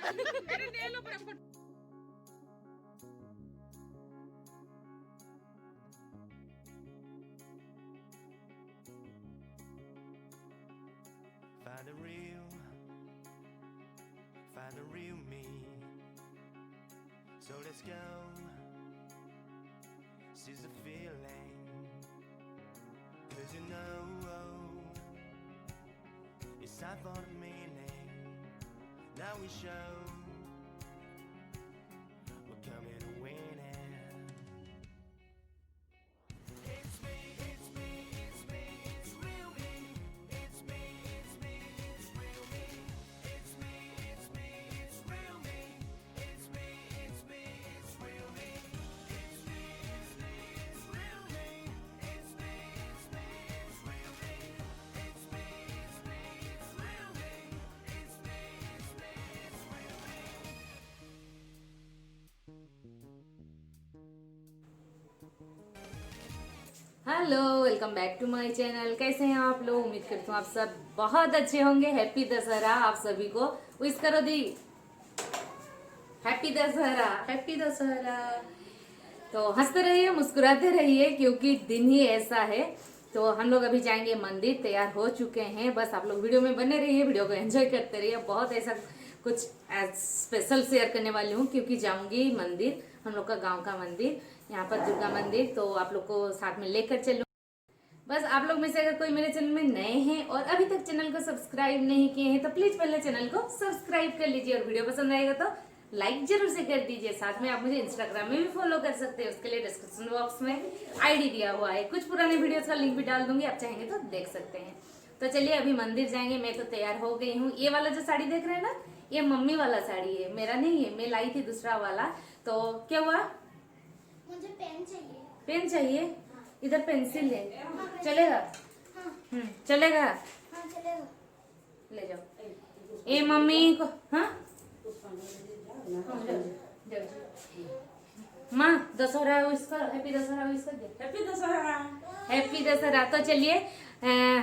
Find the real me. So let's go. Seize the feeling. 'Cause you know it's time for the meaning. Now we show we're coming to win it. It's me, it's me, it's me, it's real me. It's me, it's me, it's real me. It's me, it's me, it's real me. It's me, it's me, it's real me. It's me, it's me, it's real me. It's me, it's me, it's real me. It's me, it's me, it's real me. It's me, it's me, it's real me. Hello, welcome back to my channel. कैसे हैं आप लोग? उम्मीद करती हूँ आप सब बहुत अच्छे होंगे। हैप्पी दशहरा आप सभी को। विश करो दी। Happy Dussehra, happy Dussehra. तो हंसते रहिए, मुस्कुराते रहिए, क्योंकि दिन ही ऐसा है। तो हम लोग अभी जाएंगे मंदिर, तैयार हो चुके हैं। बस आप लोग वीडियो में बने रहिए, वीडियो को एंजॉय करते रहिए। बहुत ऐसा कुछ स्पेशल शेयर करने वाली हूँ, क्योंकि जाऊंगी मंदिर, हम लोग का गांव का मंदिर, यहाँ पर दुर्गा मंदिर। तो आप लोग को साथ में लेकर चलूँ। बस आप लोग में से अगर कोई मेरे चैनल में नए हैं और अभी तक चैनल को सब्सक्राइब नहीं किए हैं तो प्लीज पहले चैनल को सब्सक्राइब कर लीजिए, और वीडियो पसंद आएगा तो लाइक जरूर से कर दीजिए। साथ में आप मुझे इंस्टाग्राम में भी फॉलो कर सकते हैं, उसके लिए डिस्क्रिप्शन बॉक्स में आईडी दिया हुआ है। कुछ पुराने वीडियोस का लिंक भी डाल दूंगी, आप चाहेंगे तो देख सकते हैं। तो चलिए अभी मंदिर जाएंगे। मैं तो तैयार हो गई हूँ। ये वाला जो साड़ी देख रहे हैं ना, ये मम्मी वाला साड़ी है, मेरा नहीं है। मैं लाई थी दूसरा वाला। तो क्या हुआ? मुझे पेन चाहिए। पेन चाहिए? इधर पेंसिल है, चलेगा? चलेगा, हाँ चलेगा। ले जाओ। ए मम्मी को, हाँ माँ दशहरा इसका, हैप्पी दशहरा इसका दे। Happy Dussehra, happy Dussehra. तो चलिए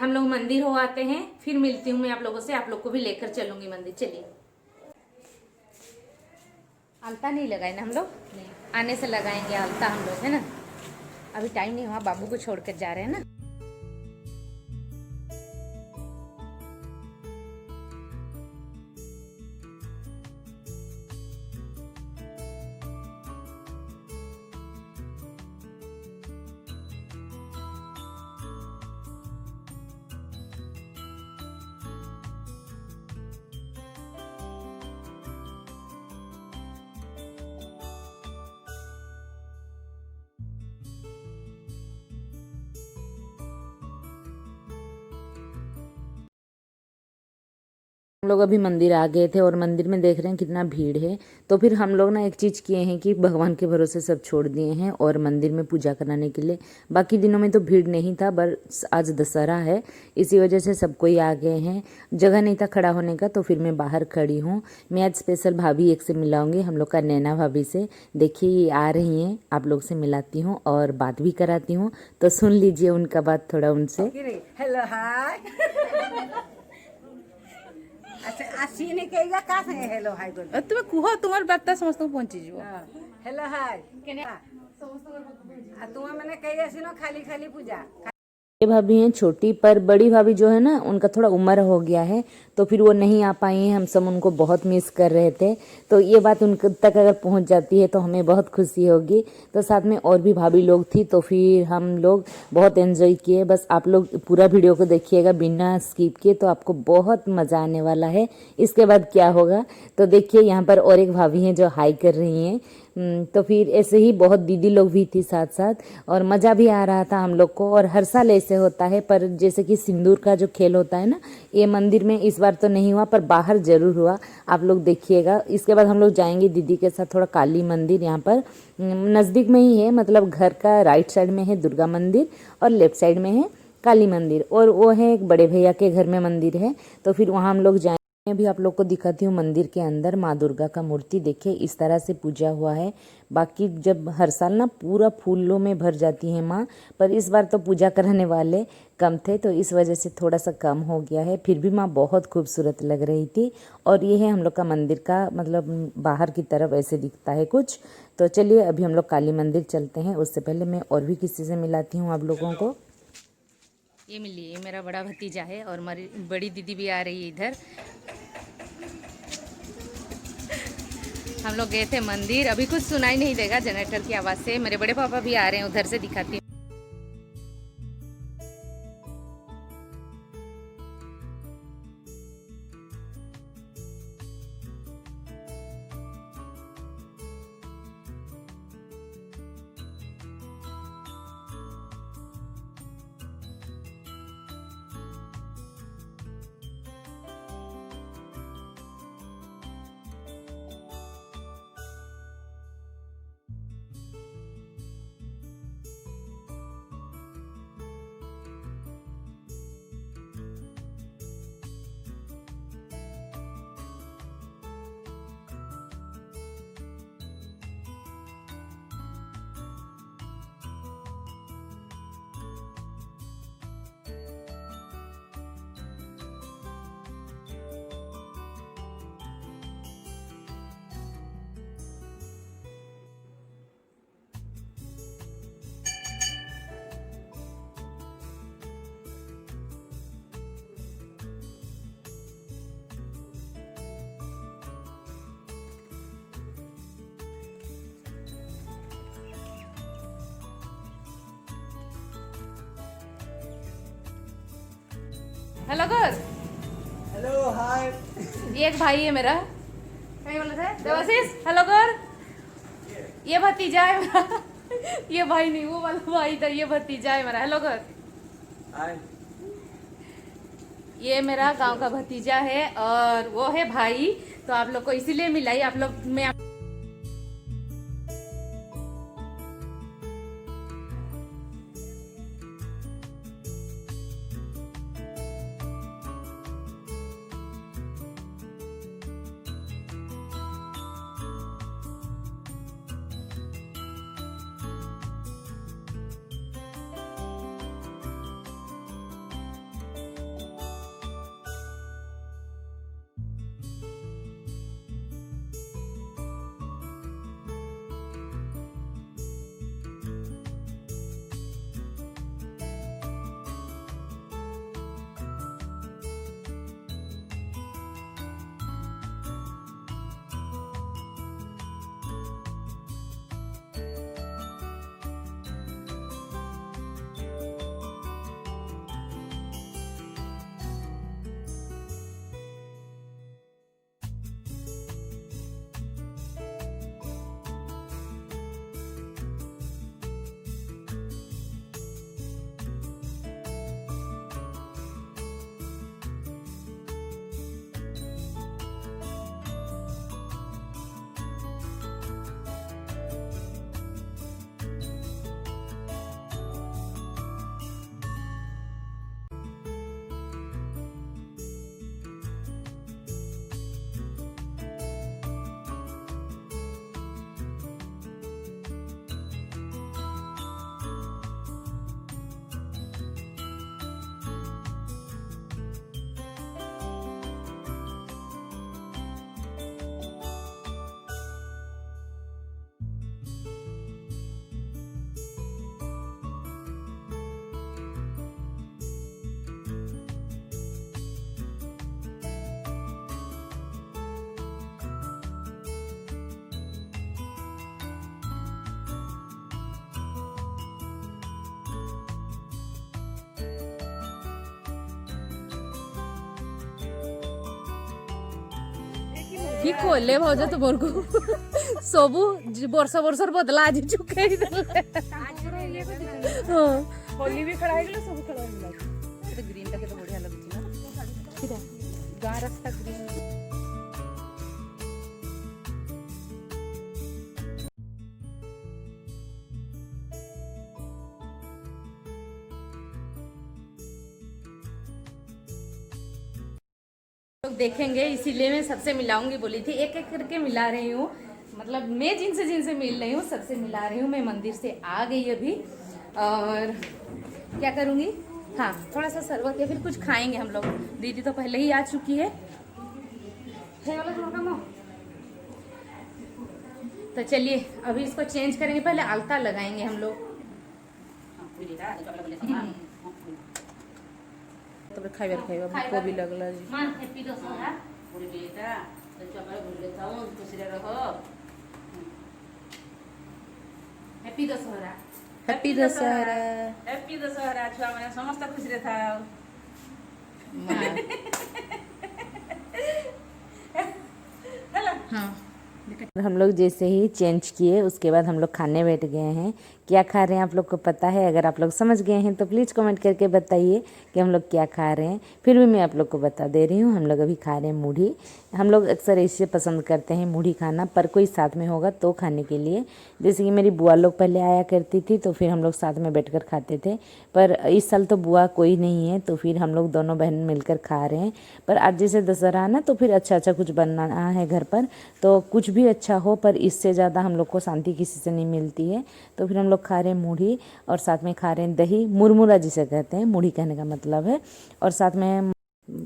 हम लोग मंदिर हो आते हैं, फिर मिलती हूँ मैं आप लोगों से। आप लोग को भी लेकर चलूंगी मंदिर। चलिए। आलता नहीं लगाए ना हम लोग? नहीं, आने से लगाएंगे आलता हम लोग, है ना। अभी टाइम नहीं हुआ, बाबू को छोड़कर जा रहे हैं ना। हम लोग अभी मंदिर आ गए थे और मंदिर में देख रहे हैं कितना भीड़ है। तो फिर हम लोग ना एक चीज़ किए हैं कि भगवान के भरोसे सब छोड़ दिए हैं और मंदिर में पूजा कराने के लिए। बाकी दिनों में तो भीड़ नहीं था, बस आज दशहरा है, इसी वजह से सब कोई आ गए हैं। जगह नहीं था खड़ा होने का, तो फिर मैं बाहर खड़ी हूँ। मैं आज स्पेशल भाभी एक से मिलाऊंगी, हम लोग का नैना भाभी से। देखिए ये आ रही हैं, आप लोग से मिलाती हूँ और बात भी कराती हूँ। तो सुन लीजिए उनका बात थोड़ा उनसे। Hello hi. अच्छा आसीने केगा का संगे हेलो हाय बोल। তুমি কুহ তোমার বার্তা সমস্ত পৌঁছিଯିବ। हेलो हाय केने आ तुम मैंने कही आसीनो खाली खाली पूजा। ये भाभी हैं छोटी, पर बड़ी भाभी जो है ना उनका थोड़ा उम्र हो गया है, तो फिर वो नहीं आ पाई हैं। हम सब उनको बहुत मिस कर रहे थे। तो ये बात उन तक अगर पहुंच जाती है तो हमें बहुत खुशी होगी। तो साथ में और भी भाभी लोग थी, तो फिर हम लोग बहुत एंजॉय किए। बस आप लोग पूरा वीडियो को देखिएगा बिना स्किप किए, तो आपको बहुत मज़ा आने वाला है। इसके बाद क्या होगा तो देखिए, यहाँ पर और एक भाभी हैं जो हाई कर रही हैं। तो फिर ऐसे ही बहुत दीदी लोग भी थी साथ साथ, और मज़ा भी आ रहा था हम लोग को। और हर साल ऐसे होता है, पर जैसे कि सिंदूर का जो खेल होता है ना, ये मंदिर में इस बार तो नहीं हुआ, पर बाहर जरूर हुआ। आप लोग देखिएगा। इसके बाद हम लोग जाएंगे दीदी के साथ थोड़ा काली मंदिर, यहाँ पर नज़दीक में ही है, मतलब घर का राइट साइड में है दुर्गा मंदिर और लेफ्ट साइड में है काली मंदिर, और वो है एक बड़े भैया के घर में मंदिर है। तो फिर वहाँ हम लोग जाएंगे। मैं अभी आप लोग को दिखाती हूँ मंदिर के अंदर माँ दुर्गा का मूर्ति। देखिए इस तरह से पूजा हुआ है। बाकी जब हर साल ना पूरा फूलों में भर जाती है माँ, पर इस बार तो पूजा कराने वाले कम थे तो इस वजह से थोड़ा सा कम हो गया है। फिर भी माँ बहुत खूबसूरत लग रही थी। और ये है हम लोग का मंदिर का मतलब बाहर की तरफ ऐसे दिखता है कुछ। तो चलिए अभी हम लोग काली मंदिर चलते हैं। उससे पहले मैं और भी किसी से मिलाती हूँ आप लोगों को। ये मिलिए, ये मेरा बड़ा भतीजा है और हमारी बड़ी दीदी भी आ रही है इधर। हम लोग गए थे मंदिर, अभी कुछ सुनाई नहीं देगा जनरेटर की आवाज़ से। मेरे बड़े पापा भी आ रहे हैं, उधर से दिखाती हूँ। हेलो कर। Hello hi. ये एक भाई है मेरा, क्या बोल रहे थे देवाशीष? हेलो कर। ये भतीजा है मेरा। ये भाई नहीं, वो वाला भाई था, ये भतीजा है मेरा। हेलो कर। हाय। ये मेरा गांव का भतीजा है और वो है भाई, तो आप लोग को इसीलिए मिलाई। आप लोग मैं কি করলে ভাউজ তো মোর ସବୁ ବର୍ଷ ବର୍ଷର ବଦଲା ଆଜି ଚୁକେଇ ଦେଲେ। होली भी खड़ा है सब खड़ा है। ଗ୍ରୀନ୍ ଟା କେତେ ବଢିଆ ଲାଗୁଛି ନା, गाँव रास्ता ग्रीन। लोग देखेंगे, इसीलिए मैं सबसे मिलाऊंगी बोली थी। एक एक करके मिला रही हूँ, मतलब मैं जिनसे जिनसे मिल रही हूँ सबसे मिला रही हूँ। मैं मंदिर से आ गई अभी और क्या करूँगी, हाँ थोड़ा सा शरबत या फिर कुछ खाएंगे हम लोग। दीदी तो पहले ही आ चुकी है। तो चलिए अभी इसको चेंज करेंगे, पहले आलता लगाएंगे हम लोग। तब खाइबार खाइबा कोबी लगला जी मां happy Dussehra. Happy Dussehra. Happy Dussehra happy Dussehra छुआ मैंने समस्त खुश रे था। हाँ हम लोग जैसे ही चेंज किए उसके बाद हम लोग खाने बैठ गए हैं। क्या खा रहे हैं आप लोग को पता है? अगर आप लोग समझ गए हैं तो प्लीज़ कमेंट करके बताइए कि हम लोग क्या खा रहे हैं। फिर भी मैं आप लोग को बता दे रही हूँ, हम लोग अभी खा रहे हैं मूढ़ी। हम लोग अक्सर ऐसे पसंद करते हैं मूढ़ी खाना, पर कोई साथ में होगा तो खाने के लिए। जैसे कि मेरी बुआ लोग पहले आया करती थी तो फिर हम लोग साथ में बैठ कर खाते थे, पर इस साल तो बुआ कोई नहीं है तो फिर हम लोग दोनों बहन मिलकर खा रहे हैं। पर आज जैसे दशहरा ना तो फिर अच्छा अच्छा कुछ बनाना है घर पर, तो कुछ भी अच्छा हो, पर इससे ज़्यादा हम लोग को शांति किसी से नहीं मिलती है। तो फिर हम लोग खा रहे हैं मूढ़ी और साथ में खा रहे हैं दही, मुरमुरा जिसे कहते हैं, मूढ़ी कहने का मतलब है। और साथ में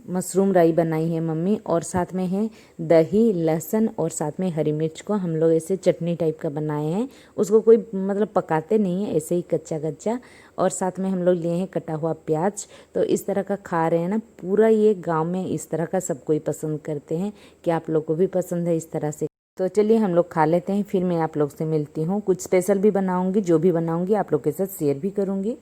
मशरूम राई बनाई है मम्मी, और साथ में है दही, लहसुन और साथ में हरी मिर्च को हम लोग ऐसे चटनी टाइप का बनाए हैं। उसको कोई मतलब पकाते नहीं है, ऐसे ही कच्चा कच्चा। और साथ में हम लोग लिए हैं कटा हुआ प्याज। तो इस तरह का खा रहे हैं ना, पूरा ये गांव में इस तरह का सब कोई पसंद करते हैं। कि आप लोग को भी पसंद है इस तरह से? तो चलिए हम लोग खा लेते हैं, फिर मैं आप लोग से मिलती हूँ। कुछ स्पेशल भी बनाऊंगी, जो भी बनाऊंगी आप लोग के साथ शेयर भी करूंगी।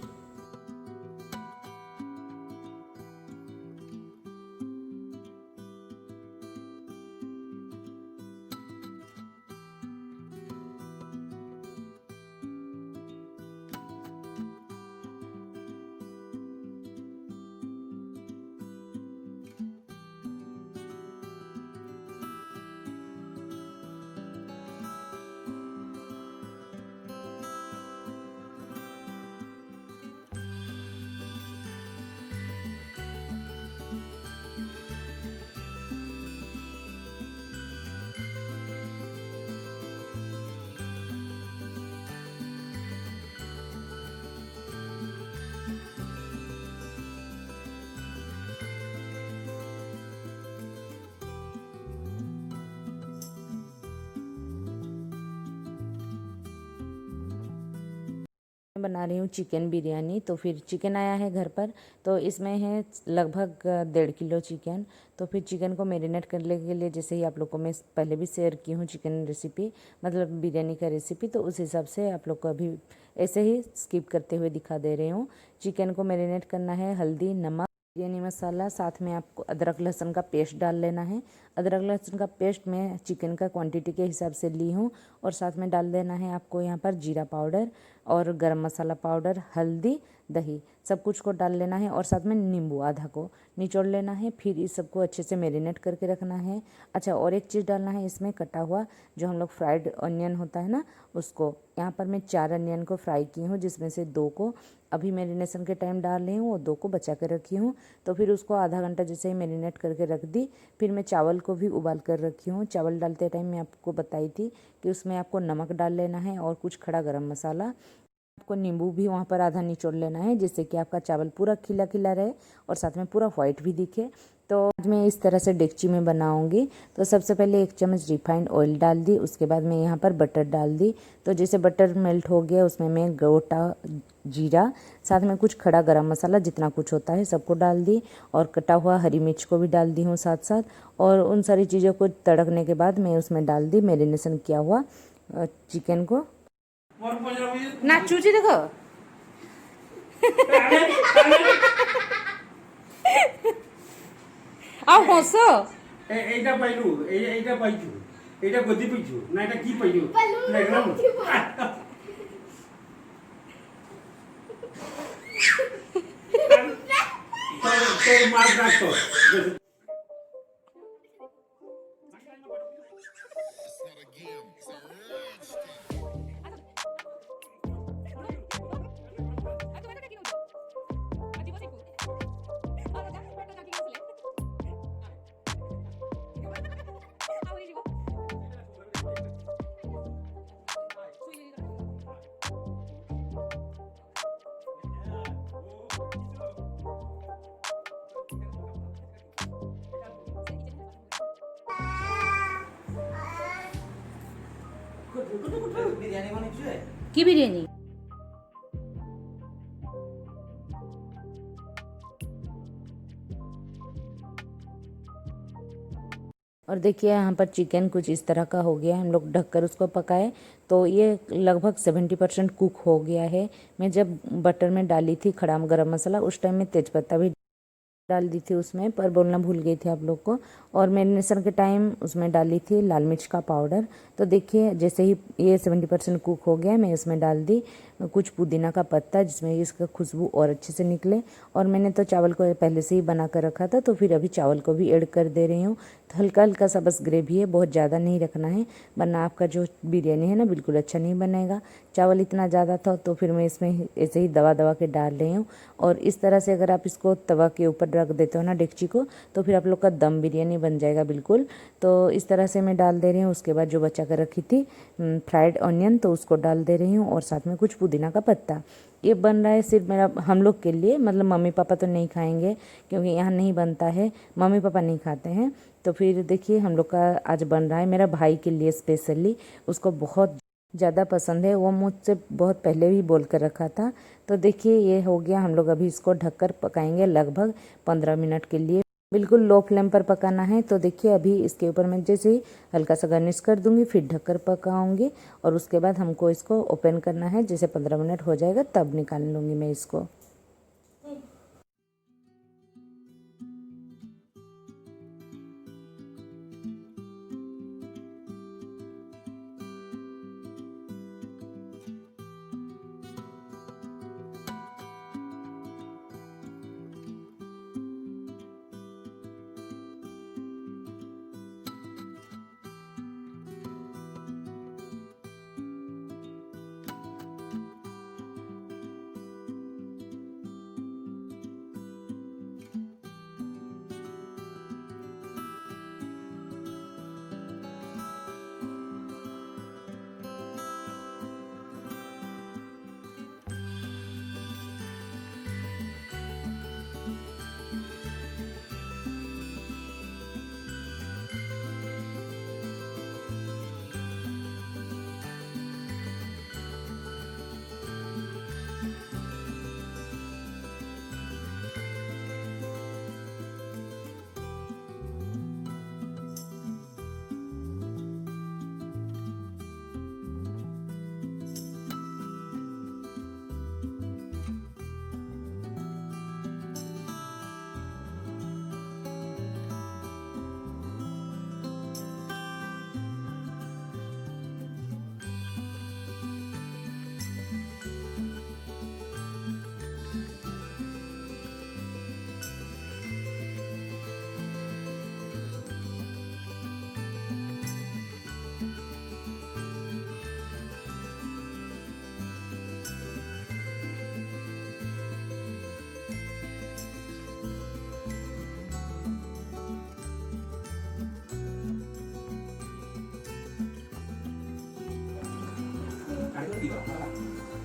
बना रही हूँ चिकन बिरयानी। तो फिर चिकन आया है घर पर, तो इसमें है लगभग 1.5 किलो चिकन। तो फिर चिकन को मैरिनेट करने के लिए, जैसे ही आप लोग को मैं पहले भी शेयर की हूँ चिकन रेसिपी, मतलब बिरयानी का रेसिपी, तो उस हिसाब से आप लोग को अभी ऐसे ही स्किप करते हुए दिखा दे रही हूँ। चिकन को मैरिनेट करना है, हल्दी, नमक, बिरयानी मसाला, साथ में आपको अदरक लहसुन का पेस्ट डाल लेना है। अदरक लहसुन का पेस्ट मैं चिकन का क्वांटिटी के हिसाब से ली हूँ। और साथ में डाल देना है आपको यहाँ पर जीरा पाउडर और गरम मसाला पाउडर, हल्दी, दही, सब कुछ को डाल लेना है। और साथ में नींबू आधा को निचोड़ लेना है। फिर इस सबको अच्छे से मैरिनेट करके रखना है। अच्छा, और एक चीज़ डालना है इसमें, कटा हुआ जो हम लोग फ्राइड अनियन होता है ना, उसको। यहाँ पर मैं 4 अनियन को फ्राई की हूँ, जिसमें से 2 को अभी मैरिनेशन के टाइम डाल रही हूँ और 2 को बचा कर रखी हूँ। तो फिर उसको आधा घंटा जैसे ही मैरिनेट करके रख दी। फिर मैं चावल को भी उबाल कर रखी हूँ। चावल डालते टाइम मैं आपको बताई थी कि उसमें आपको नमक डाल लेना है और कुछ खड़ा गरम मसाला। आपको नींबू भी वहाँ पर आधा निचोड़ लेना है, जिससे कि आपका चावल पूरा खिला खिला रहे और साथ में पूरा वाइट भी दिखे। तो आज मैं इस तरह से डेगची में बनाऊंगी। तो सबसे पहले 1 चम्मच रिफाइंड ऑयल डाल दी। उसके बाद मैं यहाँ पर बटर डाल दी। तो जैसे बटर मेल्ट हो गया, उसमें मैं गोटा जीरा, साथ में कुछ खड़ा गरम मसाला, जितना कुछ होता है सबको डाल दी। और कटा हुआ हरी मिर्च को भी डाल दी हूँ साथ साथ। और उन सारी चीज़ों को तड़कने के बाद मैं उसमें डाल दी मैरिनेशन किया हुआ चिकन को। नाचुची देखो ଆଉ ହସ এইটা পাইলু এইটা পাইছু এইটা গদি পাইছু না এটা কি পাইলু দেখলাম তোর মার ডাক্তার की बिरयानी और देखिए यहाँ पर चिकन कुछ इस तरह का हो गया है। हम लोग ढककर उसको पकाए तो ये लगभग 70% कुक हो गया है। मैं जब बटर में डाली थी खड़ा गरम मसाला उस टाइम में तेज़पत्ता भी डाल दी थी उसमें, पर बोलना भूल गई थी आप लोग को। और मैरिनेशन के टाइम उसमें डाली थी लाल मिर्च का पाउडर। तो देखिए जैसे ही ये 70% कुक हो गया मैं इसमें डाल दी कुछ पुदीना का पत्ता जिसमें इसका खुशबू और अच्छे से निकले। और मैंने तो चावल को पहले से ही बना कर रखा था तो फिर अभी चावल को भी ऐड कर दे रही हूँ। तो हल्का हल्का सा बस ग्रेवी है, बहुत ज़्यादा नहीं रखना है वरना आपका जो बिरयानी है ना बिल्कुल अच्छा नहीं बनेगा। चावल इतना ज़्यादा था तो फिर मैं इसमें ऐसे ही दबा दबा के डाल रही हूँ। और इस तरह से अगर आप इसको तवा के ऊपर रख देते हो ना डेगची को तो फिर आप लोग का दम बिरयानी बन जाएगा बिल्कुल। तो इस तरह से मैं डाल दे रही हूँ। उसके बाद जो बचा कर रखी थी फ्राइड ऑनियन तो उसको डाल दे रही हूँ और साथ में कुछ पुदीना का पत्ता। ये बन रहा है सिर्फ मेरा हम लोग के लिए, मतलब मम्मी पापा तो नहीं खाएंगे क्योंकि यहाँ नहीं बनता है, मम्मी पापा नहीं खाते हैं। तो फिर देखिए हम लोग का आज बन रहा है मेरा भाई के लिए स्पेशली, उसको बहुत ज़्यादा पसंद है, वो मुझसे बहुत पहले भी बोल कर रखा था। तो देखिए ये हो गया। हम लोग अभी इसको ढककर पकाएंगे लगभग 15 मिनट के लिए, बिल्कुल लो फ्लेम पर पकाना है। तो देखिए अभी इसके ऊपर मैं जैसे ही हल्का सा गार्निश कर दूंगी फिर ढककर पकाऊंगी और उसके बाद हमको इसको ओपन करना है। जैसे 15 मिनट हो जाएगा तब निकाल लूँगी मैं इसको।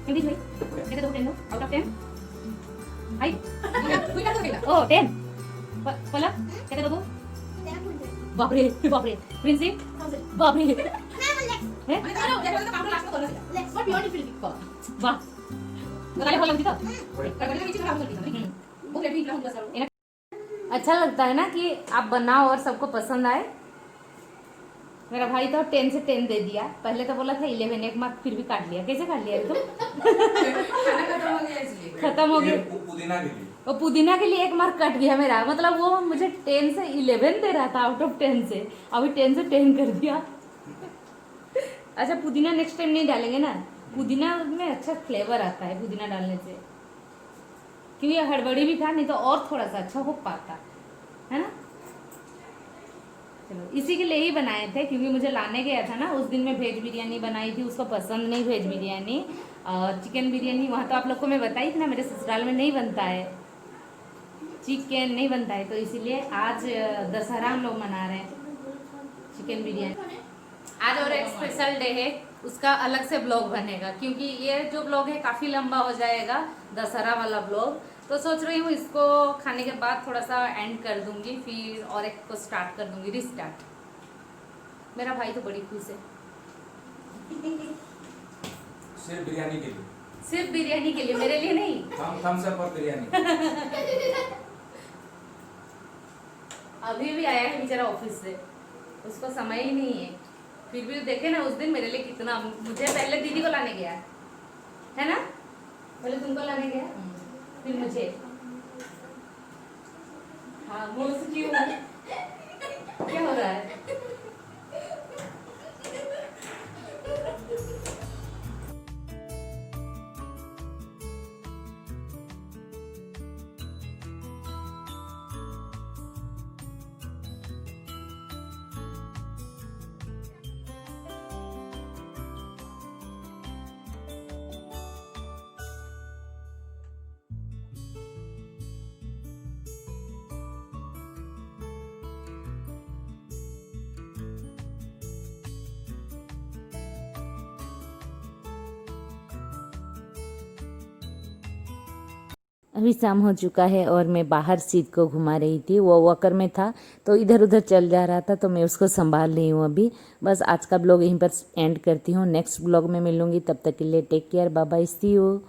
Hindi sih. Kita tuh 10 out of 10. Hai. Oh 10. Pala? Kita tuh बापरे बापरे प्रिंसी बापरे हैं वाह काय बोला तिथं अच्छा लगता है ना कि आप बनाओ और सबको पसंद आए। मेरा भाई तो 10 से 10 दे दिया, पहले तो बोला था 11, एक मार्क फिर भी काट लिया। कैसे काट लिया तुम? खत्म हो गया पुदीना के लिए। वो पुदीना के लिए 1 मार्क कट गया मेरा, मतलब वो मुझे 10 से 11 दे रहा था आउट ऑफ 10 से, अभी 10 से 10 कर दिया। अच्छा पुदीना नेक्स्ट टाइम नहीं डालेंगे ना, पुदीना में अच्छा फ्लेवर आता है पुदीना डालने से, क्योंकि हड़बड़ी भी था, नहीं तो और थोड़ा सा अच्छा हो पाता है ना। चलो इसी के लिए ही बनाए थे, क्योंकि मुझे लाने गया था ना उस दिन मैं वेज बिरयानी बनाई थी, उसको पसंद नहीं वेज बिरयानी। चिकन बिरयानी वहाँ तो आप लोग को मैं बताई थी ना, मेरे ससुराल में नहीं बनता है, चिकन नहीं बनता है, तो इसीलिए आज दशहरा हम लोग मना रहे हैं चिकन बिरयानी। आज और एक स्पेशल डे है, उसका अलग से ब्लॉग बनेगा, क्योंकि ये जो ब्लॉग है काफ़ी लंबा हो जाएगा दशहरा वाला ब्लॉग, तो सोच रही हूँ इसको खाने के बाद थोड़ा सा एंड कर दूंगी, फिर और एक को स्टार्ट कर दूंगी, रिस्टार्ट। मेरा भाई तो बड़ी खुश है, सिर्फ बिरयानी के लिए। सिर्फ बिरयानी के लिए, मेरे लिए नहीं। थम्स अप और बिरयानी। अभी भी आया है बेचारा ऑफिस से, उसको समय ही नहीं है। फिर भी देखे ना उस दिन मेरे लिए कितना, मुझे पहले दीदी को लाने गया है ना, पहले तुमको लाने गया फिर मुझे। हाँ मोस्ट क्यों क्या हो रहा है? अभी शाम हो चुका है और मैं बाहर सीध को घुमा रही थी। वो वॉकर में था तो इधर उधर चल जा रहा था, तो मैं उसको संभाल रही हूँ अभी। बस आज का ब्लॉग यहीं पर एंड करती हूँ। नेक्स्ट ब्लॉग में मिलूंगी, तब तक के लिए take care, bye bye, see you.